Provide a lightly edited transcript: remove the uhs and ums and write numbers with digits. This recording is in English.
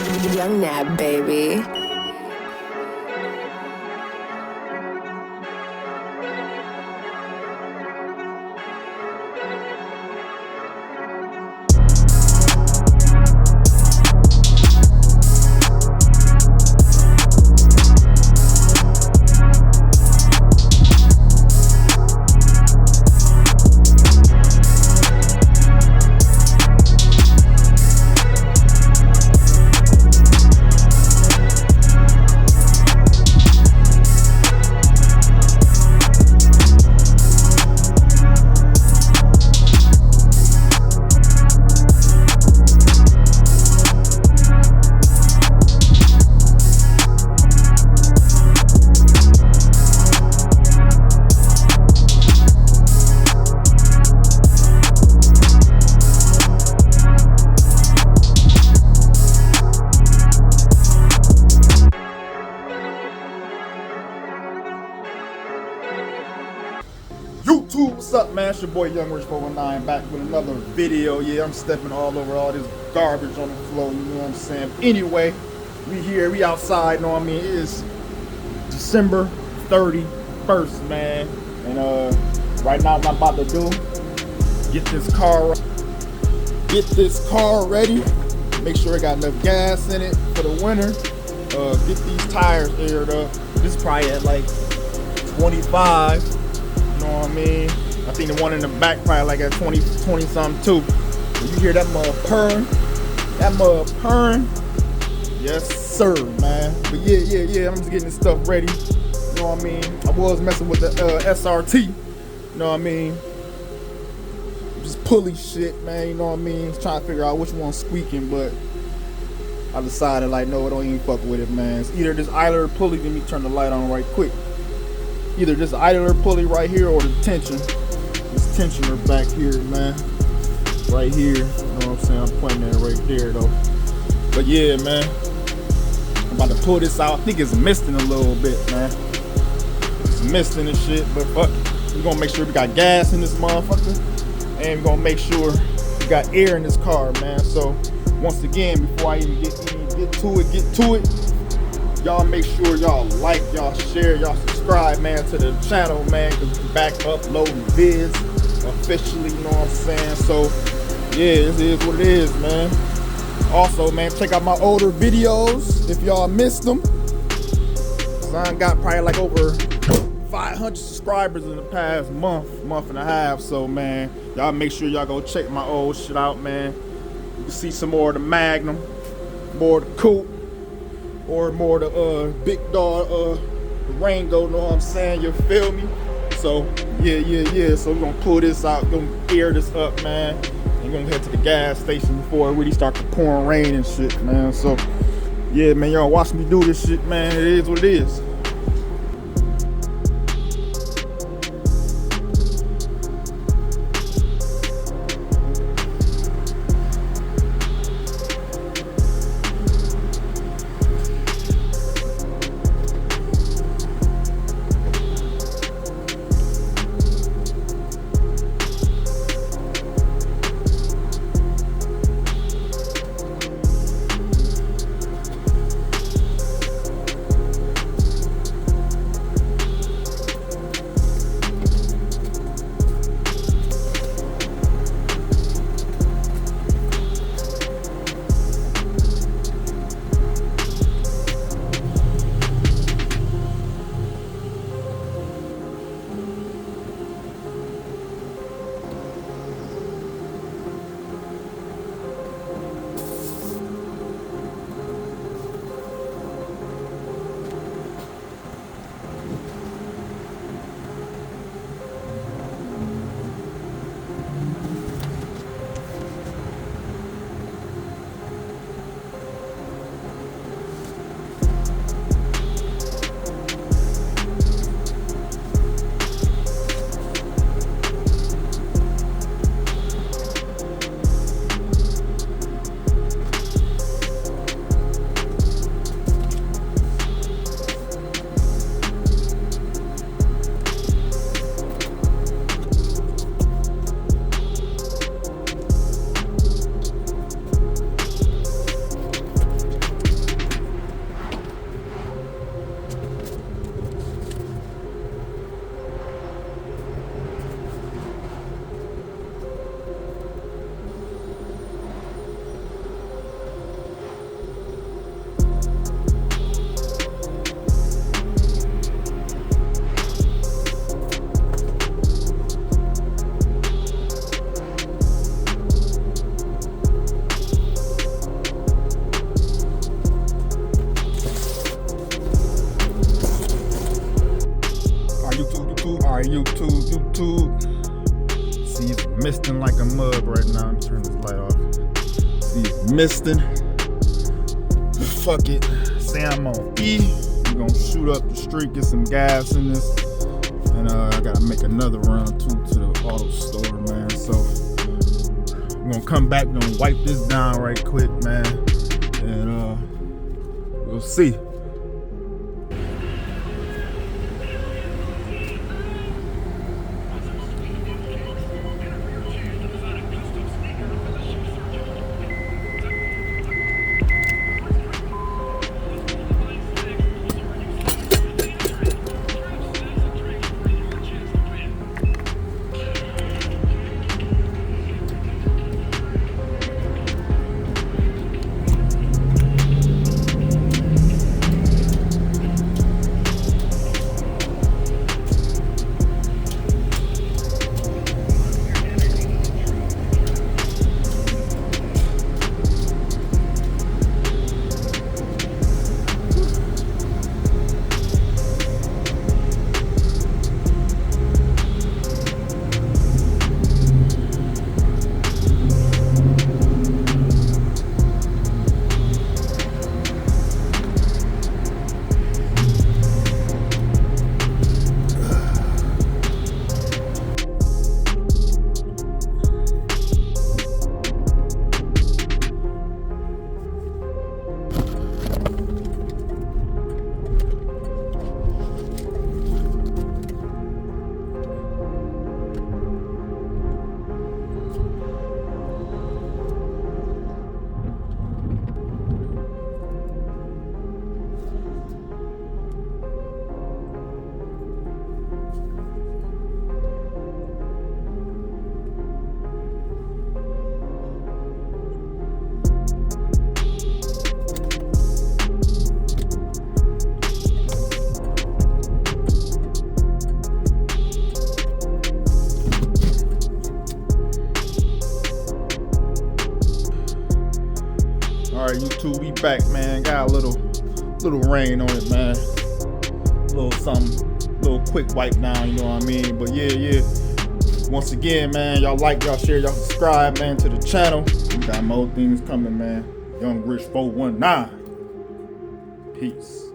Young Nab, baby. YouTube, what's up, man? It's your boy Young Rich 419 back with another video. Yeah, I'm stepping all over all this garbage on the floor, you know what I'm saying? Anyway, we here, we outside, you know what I mean? It is December 31st, man. And right now what I'm about to do, get this car ready, make sure it got enough gas in it for the winter. Get these tires aired up. This is probably at like 25. You know what I mean? I think the one in the back probably like at 20 something too. When you hear that mud purring, yes sir, man. But yeah, I'm just getting this stuff ready. You know what I mean? I was messing with the SRT. You know what I mean? Just pulley shit, man. You know what I mean? Trying to figure out which one's squeaking, but I decided like, no, I don't even fuck with it, man. It's either this idler pulley. Let me turn the light on right quick. Either this idler pulley right here or the tension. This tensioner back here, man. Right here. You know what I'm saying? I'm pointing it right there though. But yeah, man. I'm about to pull this out. I think it's misting a little bit, man. It's misting and shit, but fuck it. We're gonna make sure we got gas in this motherfucker. And we're gonna make sure we got air in this car, man. So once again, before I even get to it, y'all make sure y'all like, y'all share, y'all subscribe, man, to the channel, man, because we're back uploading vids officially, you know what I'm saying? So, yeah, this is what it is, man. Also, man, check out my older videos if y'all missed them. Cause I got probably like over 500 subscribers in the past month and a half. So, man, y'all make sure y'all go check my old shit out, man. You can see some more of the Magnum, more of the Coupe, or more the big dog Rango, know what I'm saying? You feel me? So yeah. So we're gonna pull this out, gonna air this up, man. And we're gonna head to the gas station before it really start to pouring rain and shit, man. So yeah, man, y'all watch me do this shit, man. It is what it is. YouTube. See, it's misting like a mug right now. Let me turn this light off. See, it's misting. Fuck it. Say I'm on E. We're gonna shoot up the street, get some gas in this. And I gotta make another run too to the auto store, man. So I'm gonna come back, gonna wipe this down right quick, man. And we'll see. Alright, YouTube, we back, man. Got a little rain on it, man. Little something, little quick wipe down, you know what I mean? But yeah. Once again, man, y'all like, y'all share, y'all subscribe, man, to the channel. We got more things coming, man. Young Rich 419. Peace.